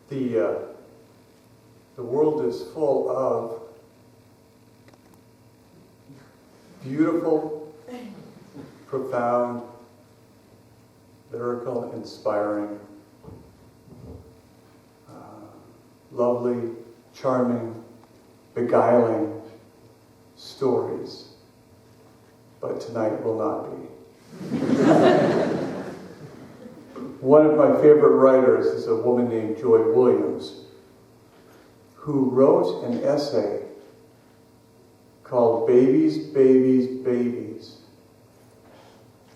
The world is full of beautiful, profound, lyrical, inspiring, lovely, charming, beguiling stories. But tonight will not be. One of my favorite writers is a woman named Joy Williams, who wrote an essay called Babies, Babies, Babies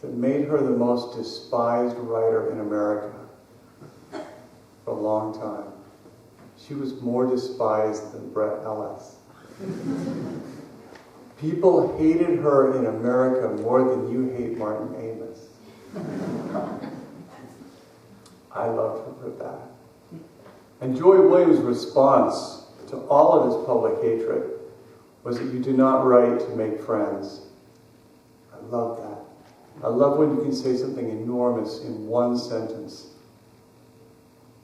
that made her the most despised writer in America for a long time. She was more despised than Bret Ellis. People hated her in America more than you hate Martin Amis. I loved her for that. And Joy Williams' response to all of this public hatred was that you do not write to make friends. I love that. I love when you can say something enormous in one sentence.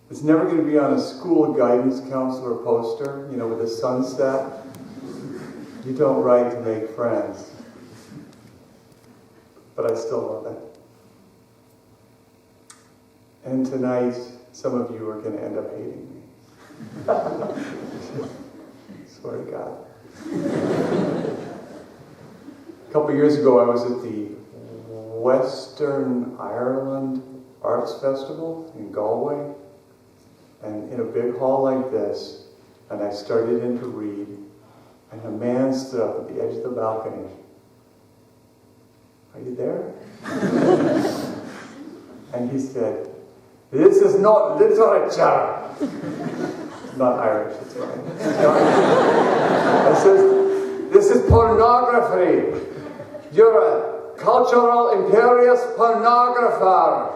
It's never going to be on a school guidance counselor poster, with a sunset. You don't write to make friends. But I still love it. And tonight, some of you are going to end up hating me. Swear to God. A couple years ago, I was at the Western Ireland Arts Festival in Galway. And in a big hall like this, and I started in to read, and a man stood up at the edge of the balcony. Are you there? And he said, "This is not literature." Not Irish, it's fine. I said, "This is pornography. You're a cultural imperious pornographer,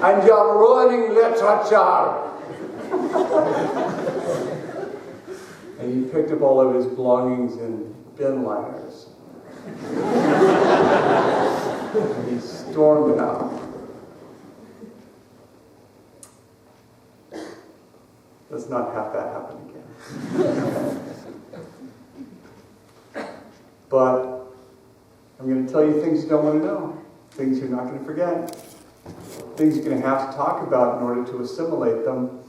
and you're ruining literature." And he picked up all of his belongings in bin liners. And he stormed out. Let's not have that happen again. But I'm going to tell you things you don't want to know. Things you're not going to forget. Things you're going to have to talk about in order to assimilate them.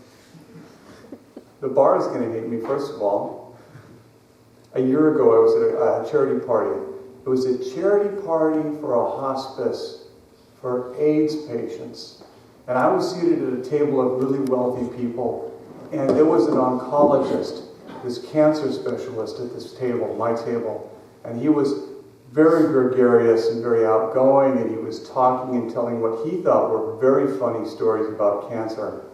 The bar is going to hate me, first of all. A year ago, I was at a charity party. It was a charity party for a hospice for AIDS patients. And I was seated at a table of really wealthy people. And there was an oncologist, this cancer specialist at this table, my table. And he was very gregarious and very outgoing. And he was talking and telling what he thought were very funny stories about cancer.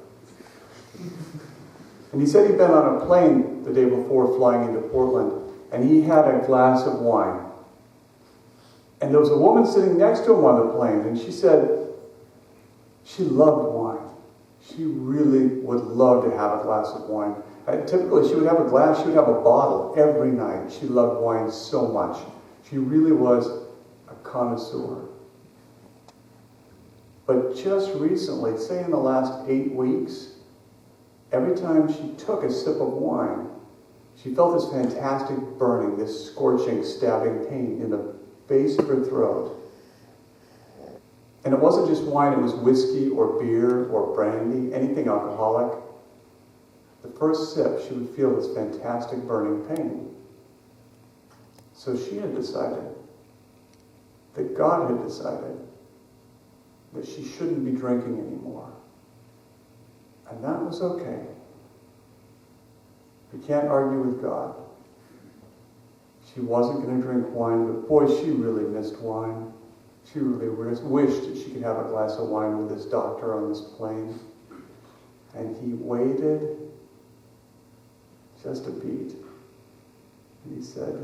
And he said he'd been on a plane the day before flying into Portland, and he had a glass of wine. And there was a woman sitting next to him on the plane, and she said she loved wine. She really would love to have a glass of wine. Typically, she would have a glass, she would have a bottle every night. She loved wine so much. She really was a connoisseur. But just recently, say in the last 8 weeks, every time she took a sip of wine, she felt this fantastic burning, this scorching, stabbing pain in the base of her throat. And it wasn't just wine, it was whiskey or beer or brandy, anything alcoholic. The first sip, she would feel this fantastic burning pain. So she had decided that God had decided that she shouldn't be drinking anymore. And that was okay. You can't argue with God. She wasn't going to drink wine, but boy, she really missed wine. She really wished that she could have a glass of wine with this doctor on this plane. And he waited just a beat. And he said,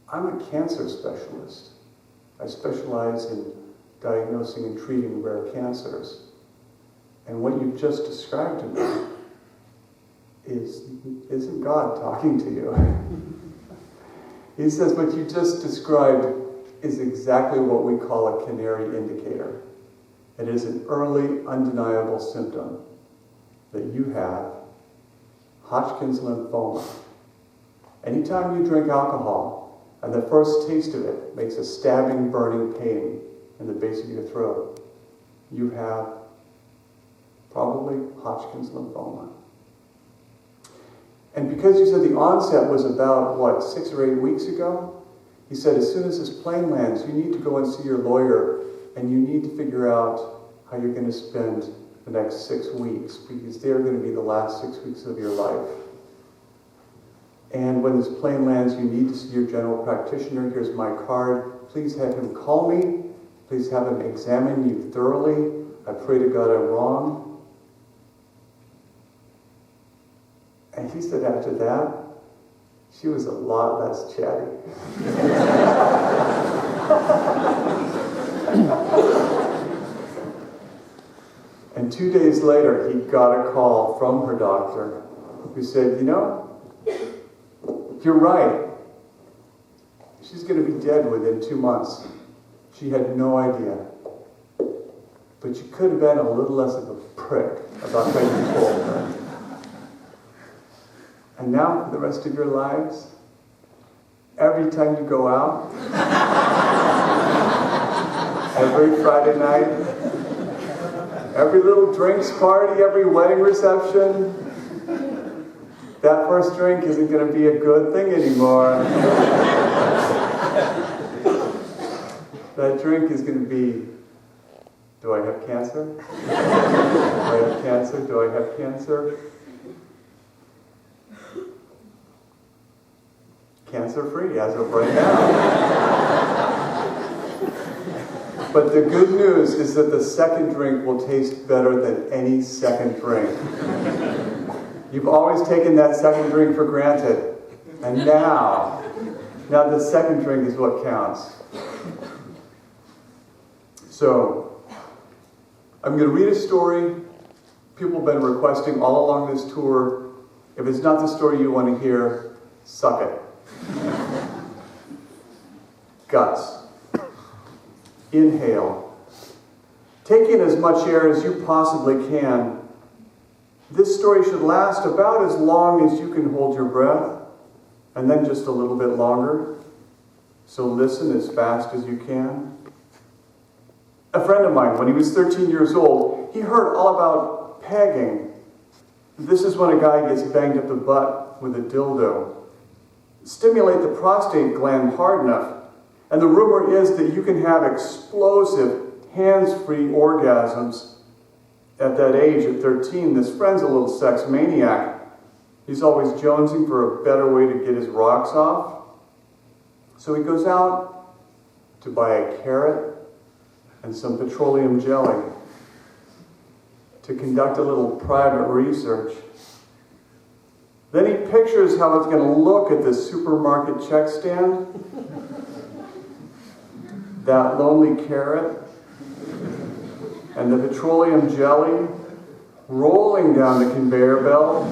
I'm a cancer specialist. I specialize in diagnosing and treating rare cancers. And what you've just described to me isn't God talking to you. He says what you just described is exactly what we call a canary indicator. It is an early, undeniable symptom that you have Hodgkin's lymphoma. Anytime you drink alcohol and the first taste of it makes a stabbing, burning pain in the base of your throat, you have probably Hodgkin's lymphoma. And because you said the onset was about, 6 or 8 weeks ago, he said as soon as this plane lands, you need to go and see your lawyer and you need to figure out how you're going to spend the next 6 weeks, because they're going to be the last 6 weeks of your life. And when this plane lands, you need to see your general practitioner. Here's my card. Please have him call me. Please have him examine you thoroughly. I pray to God I'm wrong. And he said after that, she was a lot less chatty. And 2 days later, he got a call from her doctor who said, you're right. She's going to be dead within 2 months. She had no idea. But you could have been a little less of a prick about how you told her. And now, for the rest of your lives, every time you go out, every Friday night, every little drinks party, every wedding reception, that first drink isn't going to be a good thing anymore. That drink is going to be, do I have cancer? Do I have cancer? Do I have cancer? Cancer-free as of right now. But the good news is that the second drink will taste better than any second drink. You've always taken that second drink for granted. And now the second drink is what counts. So, I'm going to read a story people have been requesting all along this tour. If it's not the story you want to hear, suck it. Guts. Inhale. Take in as much air as you possibly can. This story should last about as long as you can hold your breath, and then just a little bit longer. So listen as fast as you can. A friend of mine, when he was 13 years old, he heard all about pegging. This is when a guy gets banged up the butt with a dildo. Stimulate the prostate gland hard enough, and the rumor is that you can have explosive, hands-free orgasms. At that age, at 13, this friend's a little sex maniac. He's always jonesing for a better way to get his rocks off. So he goes out to buy a carrot and some petroleum jelly to conduct a little private research. Then he pictures how it's going to look at the supermarket check stand. That lonely carrot and the petroleum jelly rolling down the conveyor belt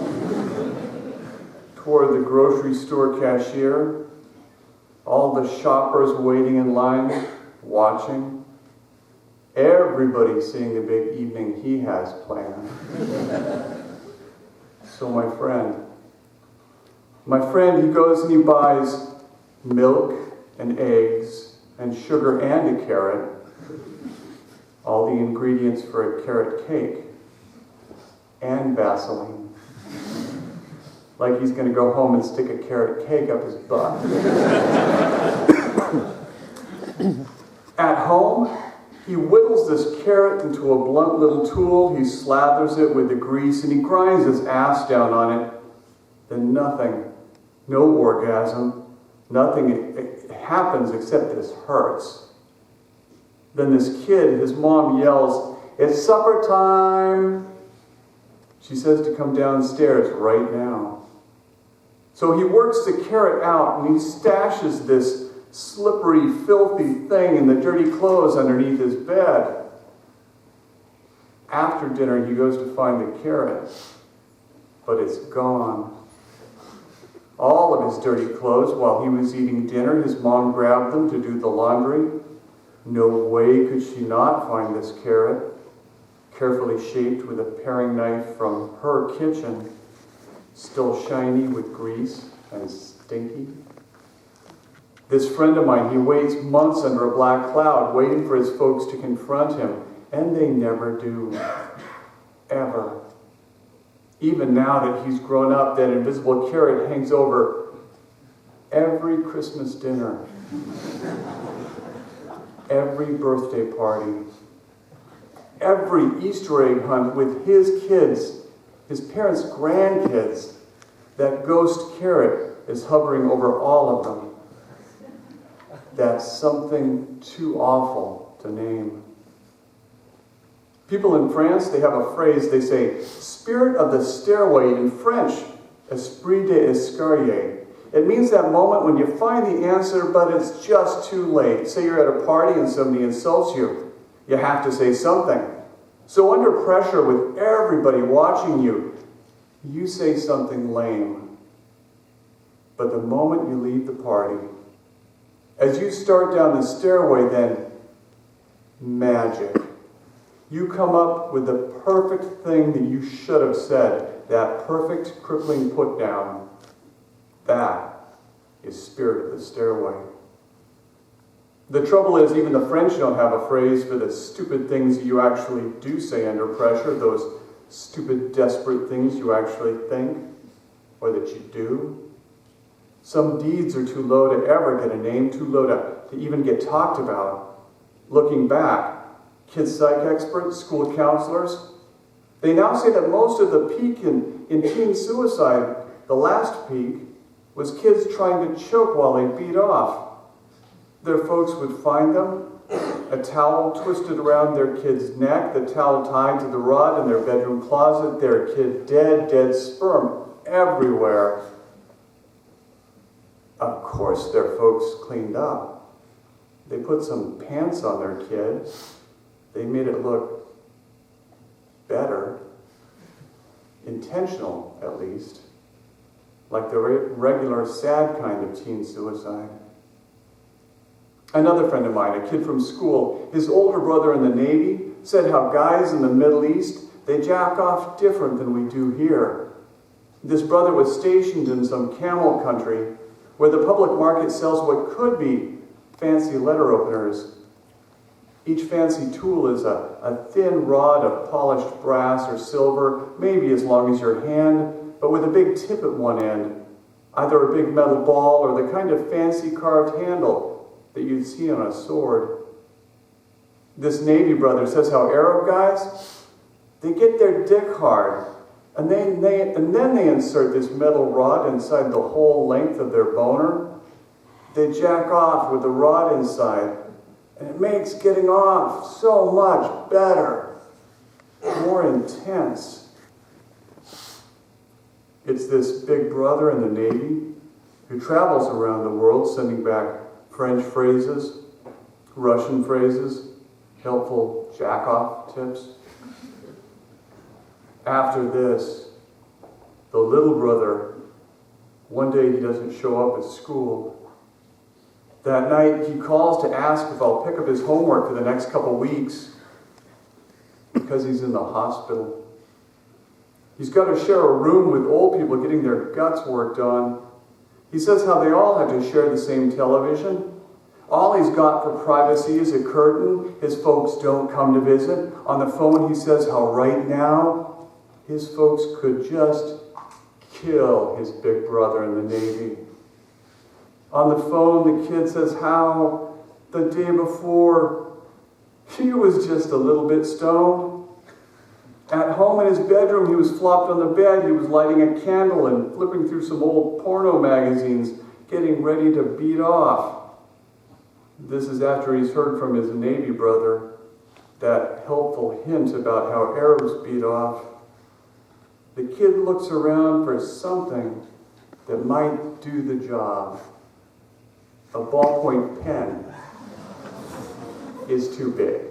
toward the grocery store cashier. All the shoppers waiting in line, watching. Everybody seeing the big evening he has planned. So my friend, he goes and he buys milk and eggs and sugar and a carrot. All the ingredients for a carrot cake and Vaseline. Like he's going to go home and stick a carrot cake up his butt. At home, he whittles this carrot into a blunt little tool. He slathers it with the grease and he grinds his ass down on it. Then nothing, no orgasm, nothing happens except this hurts. Then this kid, his mom yells, "It's supper time!" She says to come downstairs right now. So he works the carrot out and he stashes this slippery, filthy thing in the dirty clothes underneath his bed. After dinner, he goes to find the carrot, but it's gone. All of his dirty clothes, while he was eating dinner, his mom grabbed them to do the laundry. No way could she not find this carrot. carefully shaped with a paring knife from her kitchen, still shiny with grease and stinky. This friend of mine, he waits months under a black cloud, waiting for his folks to confront him, and they never do. Ever. Even now that he's grown up, that invisible carrot hangs over every Christmas dinner, every birthday party, every Easter egg hunt with his kids, his parents' grandkids. That ghost carrot is hovering over all of them. That's something too awful to name. People in France, they have a phrase, they say, spirit of the stairway in French, esprit d'escalier. It means that moment when you find the answer, but it's just too late. Say you're at a party and somebody insults you. You have to say something. So under pressure with everybody watching you, you say something lame. But the moment you leave the party, as you start down the stairway, then magic. You come up with the perfect thing that you should have said, that perfect crippling put down. That is spirit of the stairway. The trouble is, even the French don't have a phrase for the stupid things you actually do say under pressure, those stupid, desperate things you actually think, or that you do. Some deeds are too low to ever get a name, too low to even get talked about. Looking back, kids' psych experts, school counselors, they now say that most of the peak in teen suicide, the last peak, was kids trying to choke while they beat off. Their folks would find them, a towel twisted around their kid's neck, the towel tied to the rod in their bedroom closet, their kid dead sperm everywhere. Of course, their folks cleaned up. They put some pants on their kid. They made it look better, intentional at least, like the regular sad kind of teen suicide. Another friend of mine, a kid from school, his older brother in the Navy, said how guys in the Middle East, they jack off different than we do here. This brother was stationed in some camel country where the public market sells what could be fancy letter openers. Each fancy tool is a thin rod of polished brass or silver, maybe as long as your hand, but with a big tip at one end, either a big metal ball or the kind of fancy carved handle that you'd see on a sword. This Navy brother says how Arab guys, they get their dick hard, and then they insert this metal rod inside the whole length of their boner. They jack off with the rod inside, and it makes getting off so much better, more intense. It's this big brother in the Navy who travels around the world sending back French phrases, Russian phrases, helpful jack-off tips. After this, the little brother, one day he doesn't show up at school. That night he calls to ask if I'll pick up his homework for the next couple weeks because he's in the hospital. He's got to share a room with old people getting their guts worked on. He says how they all have to share the same television. All he's got for privacy is a curtain. His folks don't come to visit. On the phone he says how right now his folks could just kill his big brother in the Navy. On the phone the kid says how the day before he was just a little bit stoned. At home in his bedroom, he was flopped on the bed. He was lighting a candle and flipping through some old porno magazines, getting ready to beat off. This is after he's heard from his Navy brother that helpful hint about how Arabs beat off. The kid looks around for something that might do the job. A ballpoint pen is too big.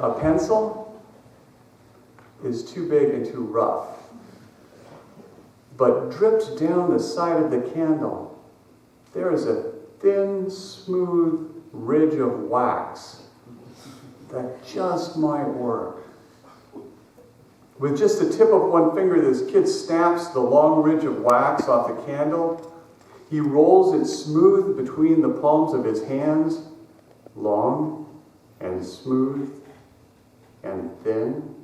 A pencil is too big and too rough. But dripped down the side of the candle, there is a thin, smooth ridge of wax. that just might work. With just the tip of one finger, this kid snaps the long ridge of wax off the candle. He rolls it smooth between the palms of his hands, long and smooth and thin.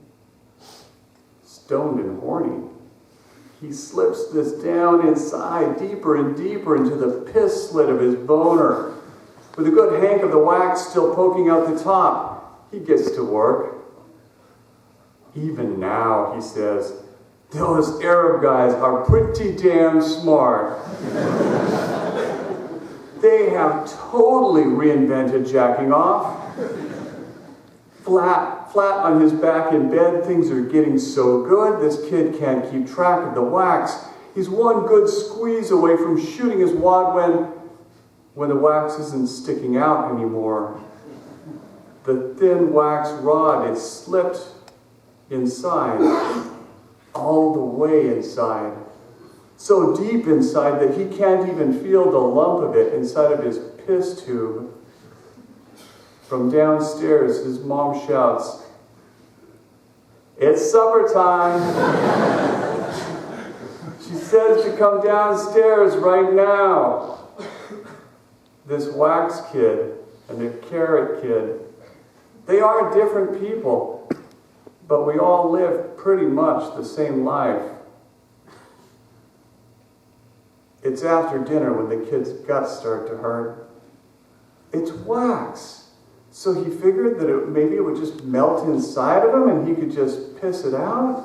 Stoned and horny, he slips this down inside, deeper and deeper into the piss slit of his boner. With a good hank of the wax still poking out the top, he gets to work. Even now, he says, those Arab guys are pretty damn smart. They have totally reinvented jacking off. Flat on his back in bed, things are getting so good, this kid can't keep track of the wax. He's one good squeeze away from shooting his wad when the wax isn't sticking out anymore. The thin wax rod is slipped inside, all the way inside. So deep inside that he can't even feel the lump of it inside of his piss tube. From downstairs, his mom shouts, "It's supper time." She says to come downstairs right now. This wax kid and the carrot kid, they are different people, but we all live pretty much the same life. It's after dinner when the kid's guts start to hurt. It's wax. So he figured that maybe it would just melt inside of him and he could just piss it out.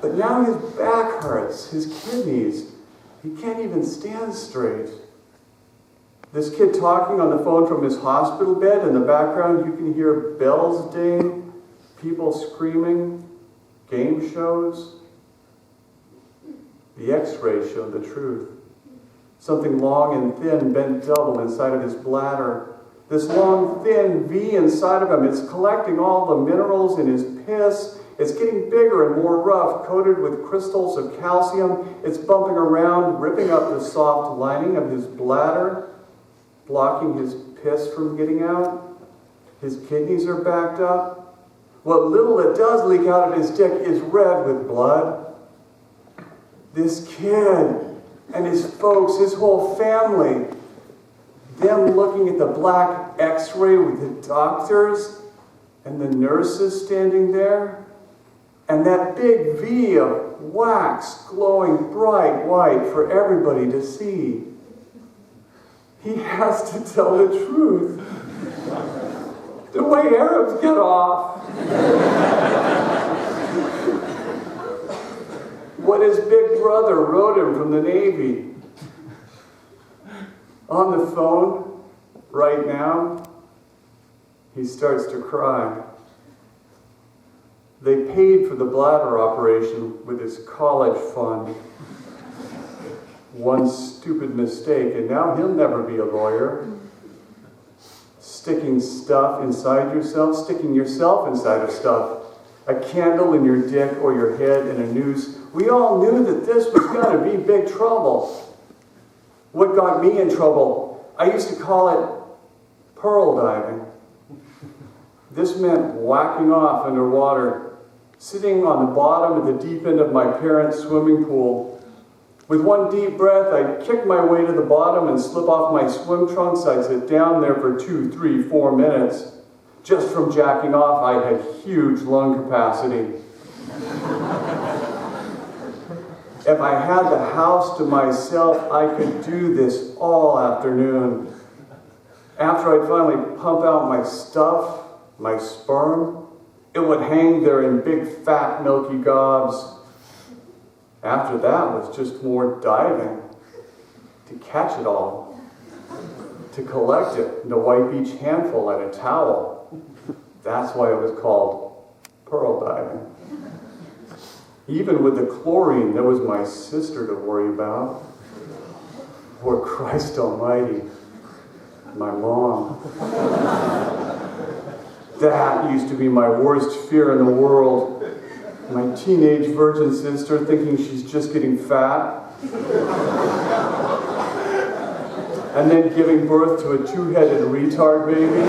But now his back hurts, his kidneys. He can't even stand straight. This kid talking on the phone from his hospital bed. In the background, you can hear bells ding, people screaming, game shows. The x-ray showed the truth. Something long and thin bent double inside of his bladder. This long, thin V inside of him, it's collecting all the minerals in his piss. It's getting bigger and more rough, coated with crystals of calcium. It's bumping around, ripping up the soft lining of his bladder, blocking his piss from getting out. His kidneys are backed up. What little that does leak out of his dick is red with blood. This kid and his folks, his whole family, them looking at the black x-ray with the doctors and the nurses standing there, and that big V of wax glowing bright white for everybody to see. He has to tell the truth. The way Arabs get off. What his big brother wrote him from the Navy. On the phone, right now, he starts to cry. They paid for the bladder operation with his college fund. One stupid mistake, and now he'll never be a lawyer. Sticking stuff inside yourself, sticking yourself inside of stuff. A candle in your dick or your head and a noose. We all knew that this was going to be big trouble. What got me in trouble, I used to call it pearl diving. This meant whacking off underwater, sitting on the bottom of the deep end of my parents' swimming pool. With one deep breath, I'd kick my way to the bottom and slip off my swim trunks. I'd sit down there for 2, 3, 4 minutes. Just from jacking off, I had huge lung capacity. If I had the house to myself, I could do this all afternoon. After I'd finally pump out my stuff, my sperm, it would hang there in big, fat, milky gobs. After that was just more diving, to catch it all, to collect it, and to wipe each handful at a towel. That's why it was called pearl diving. Even with the chlorine, there was my sister to worry about. Poor Christ Almighty, my mom. That used to be my worst fear in the world. My teenage virgin sister thinking she's just getting fat. And then giving birth to a 2-headed retard baby.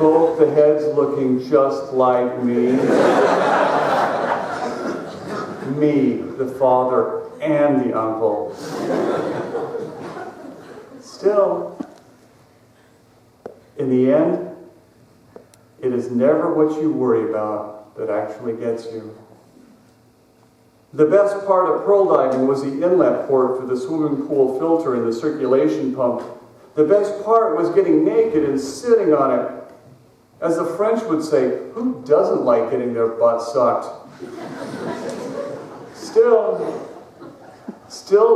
both the heads looking just like me. Me, the father and the uncle. Still, in the end, it is never what you worry about that actually gets you. The best part of pearl diving was the inlet port for the swimming pool filter and the circulation pump. The best part was getting naked and sitting on it. As the French would say, who doesn't like getting their butt sucked? Still,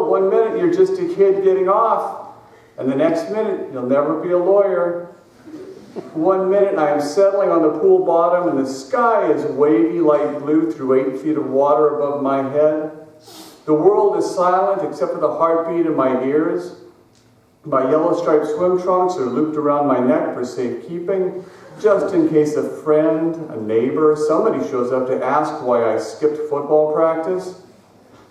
1 minute you're just a kid getting off, and the next minute you'll never be a lawyer. 1 minute I am settling on the pool bottom and the sky is wavy light blue through 8 feet of water above my head. The world is silent except for the heartbeat in my ears. My yellow striped swim trunks are looped around my neck for safekeeping, just in case a friend, a neighbor, somebody shows up to ask why I skipped football practice.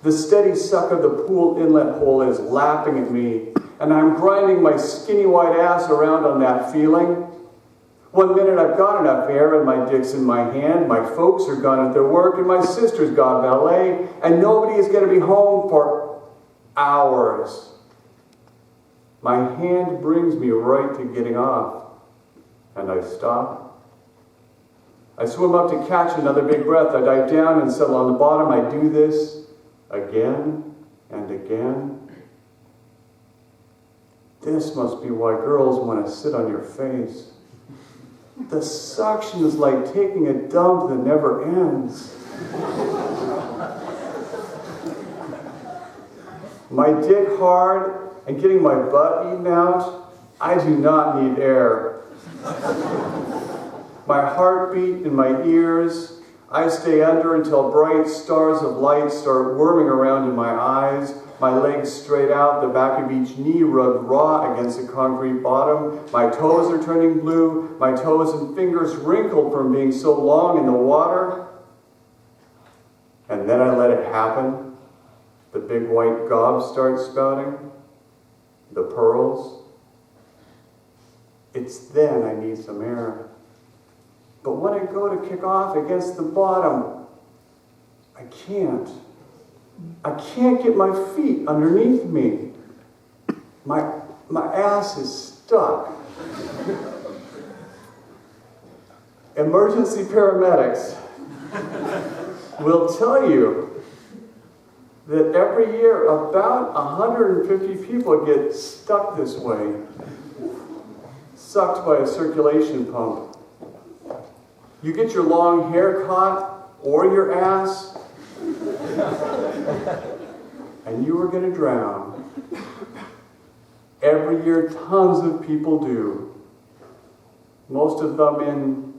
The steady suck of the pool inlet hole is lapping at me, and I'm grinding my skinny white ass around on that feeling. 1 minute I've got enough air and my dick's in my hand, my folks are gone at their work, and my sister's got ballet, and nobody is going to be home for hours. My hand brings me right to getting off, and I stop. I swim up to catch another big breath. I dive down and settle on the bottom. I do this again and again. This must be why girls want to sit on your face. The suction is like taking a dump that never ends. My dick hard and getting my butt eaten out, I do not need air. My heartbeat in my ears, I stay under until bright stars of light start whirling around in my eyes, my legs straight out, the back of each knee rubbed raw against the concrete bottom. My toes are turning blue, my toes and fingers wrinkled from being so long in the water. And then I let it happen. The big white gobs start spouting. The pearls. It's then I need some air. But when I go to kick off against the bottom, I can't. I can't get my feet underneath me. My ass is stuck. Emergency paramedics will tell you that every year about 150 people get stuck this way, sucked by a circulation pump. You get your long hair caught or your ass, and you are going to drown. Every year, tons of people do. Most of them in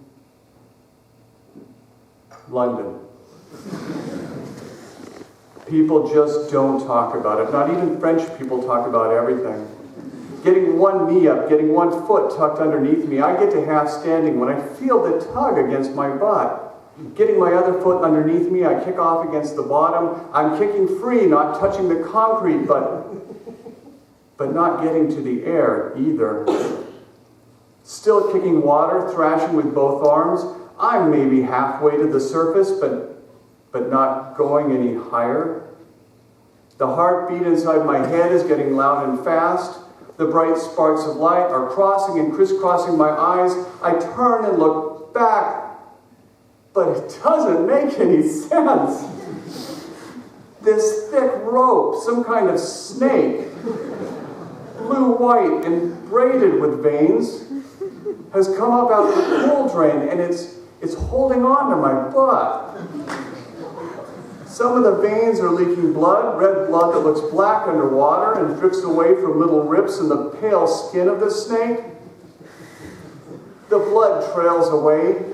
London. People just don't talk about it. Not even French people talk about everything. Getting one knee up, getting one foot tucked underneath me, I get to half standing when I feel the tug against my butt. Getting my other foot underneath me, I kick off against the bottom. I'm kicking free, not touching the concrete, but not getting to the air either. Still kicking water, thrashing with both arms. I'm maybe halfway to the surface, but not going any higher. The heartbeat inside my head is getting loud and fast. The bright sparks of light are crossing and crisscrossing my eyes. I turn and look back. But it doesn't make any sense. This thick rope, some kind of snake, blue-white and braided with veins, has come up out of the pool drain, and it's holding on to my butt. Some of the veins are leaking blood, red blood that looks black underwater and drips away from little rips in the pale skin of the snake. The blood trails away,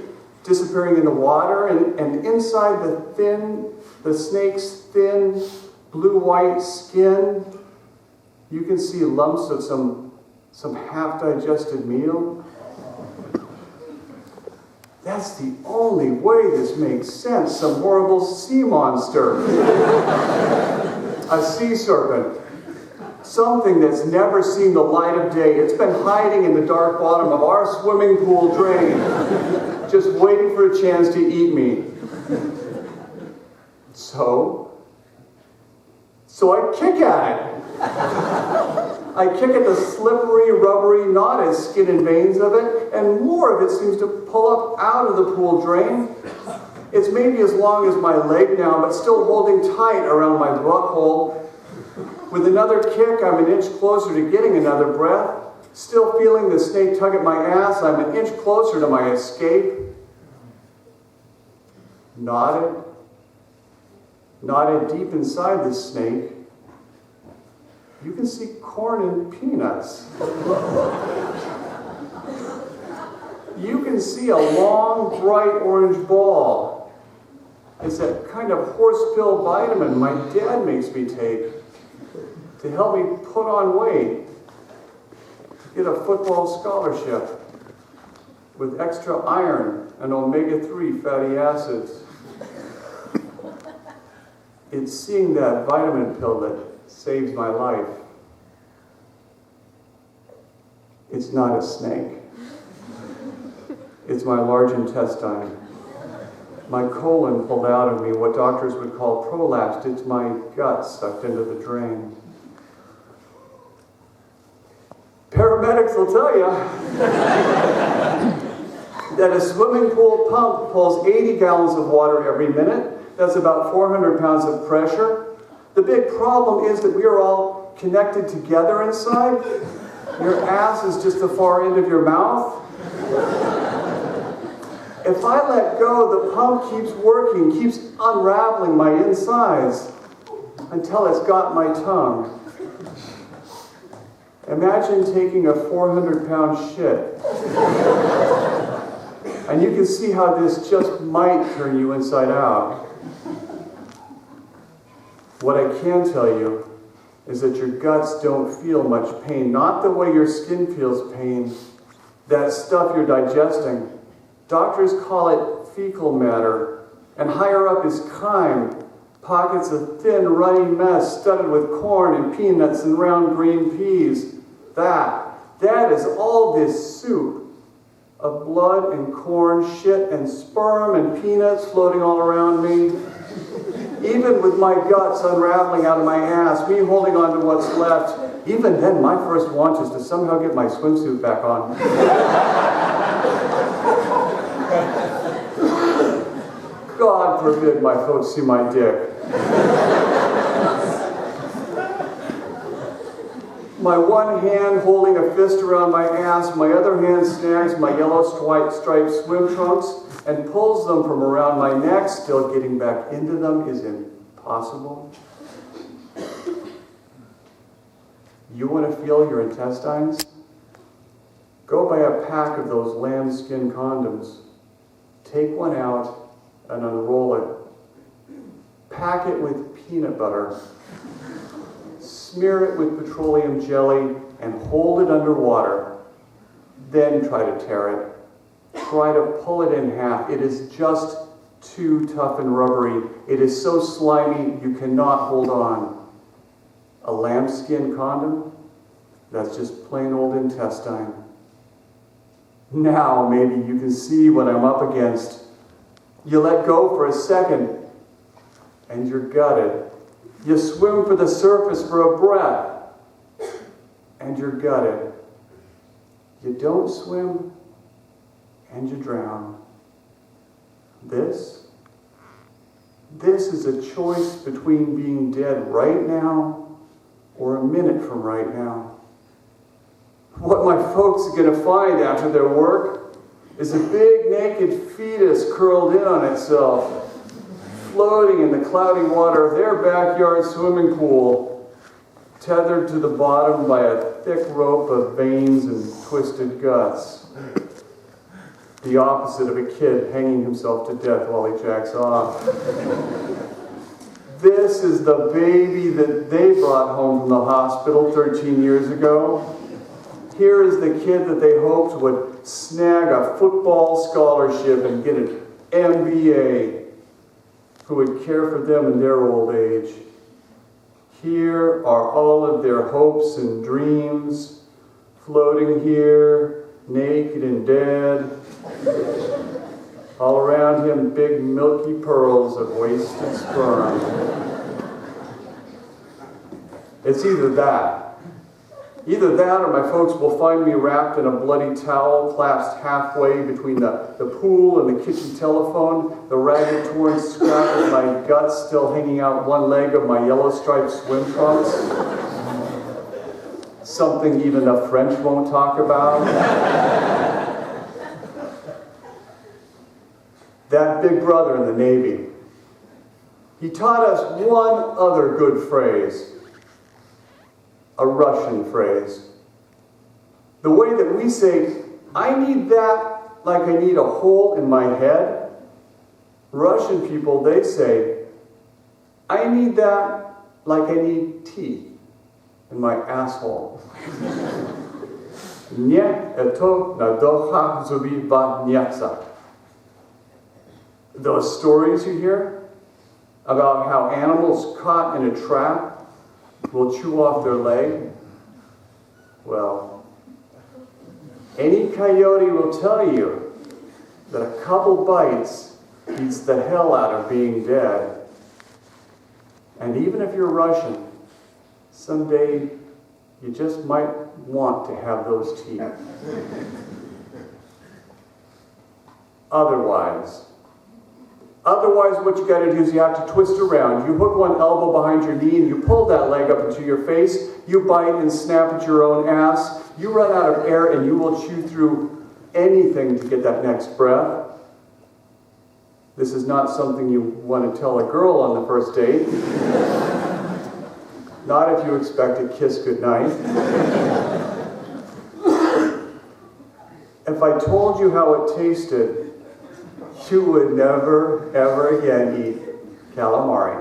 disappearing in the water, and inside the snake's thin, blue-white skin, you can see lumps of some half-digested meal. That's the only way this makes sense. Some horrible sea monster. A sea serpent. Something that's never seen the light of day. It's been hiding in the dark bottom of our swimming pool drain, just waiting for a chance to eat me. So I kick at it. I kick at the slippery, rubbery, not as skin and veins of it, and more of it seems to pull up out of the pool drain. It's maybe as long as my leg now, but still holding tight around my butthole. With another kick, I'm an inch closer to getting another breath. Still feeling the snake tug at my ass, I'm an inch closer to my escape. Nodded deep inside the snake. You can see corn and peanuts. You can see a long, bright orange ball. It's that kind of horse pill vitamin my dad makes me take to help me put on weight, get a football scholarship with extra iron and omega-3 fatty acids. It's seeing that vitamin pill that saves my life. It's not a snake. It's my large intestine. My colon pulled out of me, what doctors would call prolapsed. It's my gut sucked into the drain. Paramedics will tell you that a swimming pool pump pulls 80 gallons of water every minute. That's about 400 pounds of pressure. The big problem is that we are all connected together inside. Your ass is just the far end of your mouth. If I let go, the pump keeps working, keeps unraveling my insides until it's got my tongue. Imagine taking a 400-pound shit. And you can see how this just might turn you inside out. What I can tell you is that your guts don't feel much pain. Not the way your skin feels pain. That stuff you're digesting. Doctors call it fecal matter. And higher up is chyme. Pockets of thin, runny mess studded with corn and peanuts and round green peas. That is all this soup of blood and corn, shit and sperm and peanuts floating all around me. Even with my guts unraveling out of my ass, me holding on to what's left, even then my first want is to somehow get my swimsuit back on. God forbid my folks see my dick. My one hand holding a fist around my ass, my other hand snags my yellow striped swim trunks and pulls them from around my neck. Still getting back into them is impossible. You want to feel your intestines? Go buy a pack of those lambskin condoms. Take one out and unroll it. Pack it with peanut butter. Smear it with petroleum jelly and hold it underwater. Then try to tear it. Try to pull it in half. It is just too tough and rubbery. It is so slimy you cannot hold on. A lambskin condom? That's just plain old intestine. Now maybe you can see what I'm up against. You let go for a second and you're gutted. You swim for the surface for a breath, and you're gutted. You don't swim, and you drown. This is a choice between being dead right now or a minute from right now. What my folks are going to find after their work is a big naked fetus curled in on itself, floating in the cloudy water of their backyard swimming pool, tethered to the bottom by a thick rope of veins and twisted guts. The opposite of a kid hanging himself to death while he jacks off. This is the baby that they brought home from the hospital 13 years ago. Here is the kid that they hoped would snag a football scholarship and get an MBA, who would care for them in their old age. Here are all of their hopes and dreams, floating here, naked and dead. All around him, big milky pearls of wasted sperm. It's either that. Either that or my folks will find me wrapped in a bloody towel, collapsed halfway between the pool and the kitchen telephone, the ragged torn scrap of my guts still hanging out one leg of my yellow-striped swim trunks. Something even the French won't talk about. That big brother in the Navy, he taught us one other good phrase. A Russian phrase. The way that we say, I need that like I need a hole in my head. Russian people, they say, I need that like I need tea in my asshole. Nie, eto nadocha zubiba nyatsa. Those stories you hear about how animals caught in a trap will chew off their leg. Well, any coyote will tell you that a couple bites beats the hell out of being dead. And even if you're Russian, someday you just might want to have those teeth. Otherwise, what you got to do is you have to twist around. You hook one elbow behind your knee and you pull that leg up into your face. You bite and snap at your own ass. You run out of air and you will chew through anything to get that next breath. This is not something you want to tell a girl on the first date. Not if you expect a kiss goodnight. If I told you how it tasted, you would never, ever again eat calamari.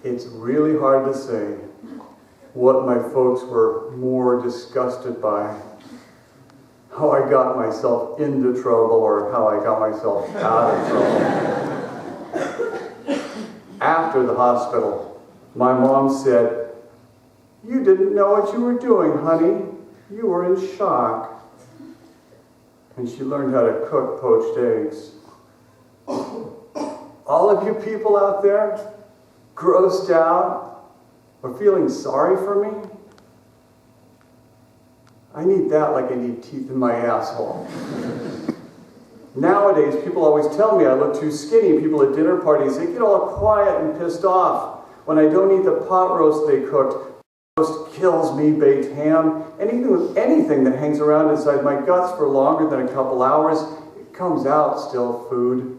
It's really hard to say what my folks were more disgusted by. How I got myself into trouble or how I got myself out of trouble. After the hospital, my mom said, "You didn't know what you were doing, honey. You were in shock." And she learned how to cook poached eggs. All of you people out there, grossed out or feeling sorry for me, I need that like I need teeth in my asshole. Nowadays, people always tell me I look too skinny. People at dinner parties, they get all quiet and pissed off when I don't eat the pot roast they cooked. Roast kills me, baked ham, anything that hangs around inside my guts for longer than a couple hours, it comes out still food.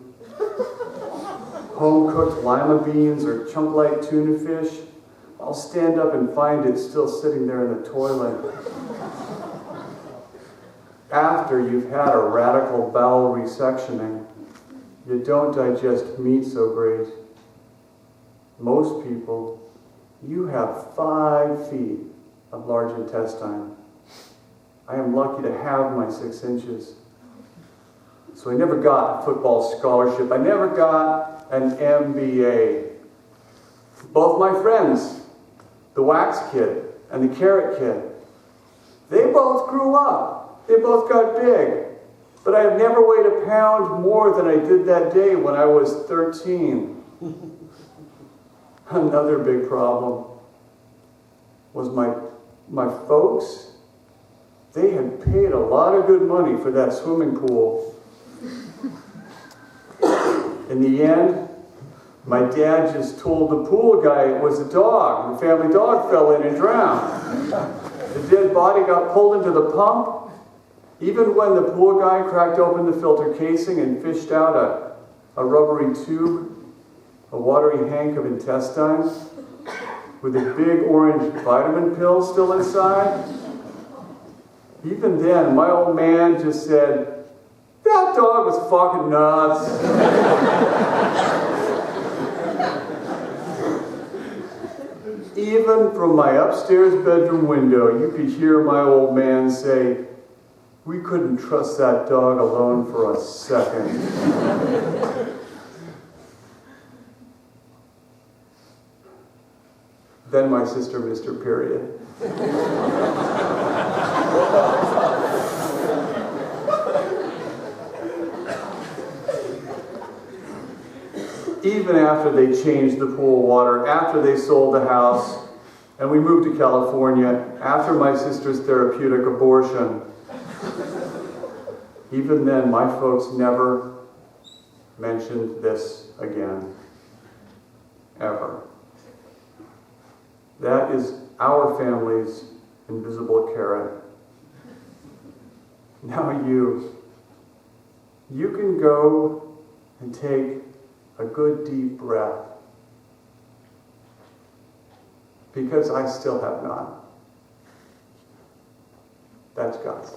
Home-cooked lima beans or chunk-like tuna fish, I'll stand up and find it still sitting there in the toilet. After you've had a radical bowel resectioning, you don't digest meat so great. Most people, you have 5 feet of large intestine. I am lucky to have my 6 inches. So I never got a football scholarship. I never got an MBA. Both my friends, the wax kid and the carrot kid, they both grew up. They both got big. But I have never weighed a pound more than I did that day when I was 13. Another big problem was my folks. They had paid a lot of good money for that swimming pool. In the end, my dad just told the pool guy it was a dog. The family dog fell in and drowned. The dead body got pulled into the pump. Even when the pool guy cracked open the filter casing and fished out a rubbery tube, a watery hank of intestine, with a big orange vitamin pill still inside, even then, my old man just said, "That dog was fucking nuts." even from my upstairs bedroom window, you could hear my old man say, "We couldn't trust that dog alone for a second." Then my sister, Mr. Period. Even after they changed the pool water, after they sold the house, and we moved to California, after my sister's therapeutic abortion, even then my folks never mentioned this again. Ever. That is our family's invisible carrot. Now you can go and take a good deep breath, because I still have not. That's God's.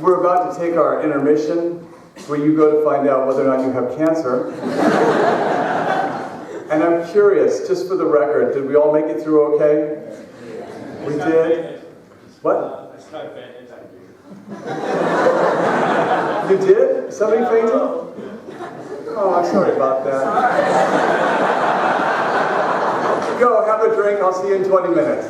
We're about to take our intermission, where you go to find out whether or not you have cancer. And I'm curious, just for the record, did we all make it through okay? We did? What? I started fainting. You did? Somebody fainted? Oh, I'm sorry about that. Go, have a drink. I'll see you in 20 minutes.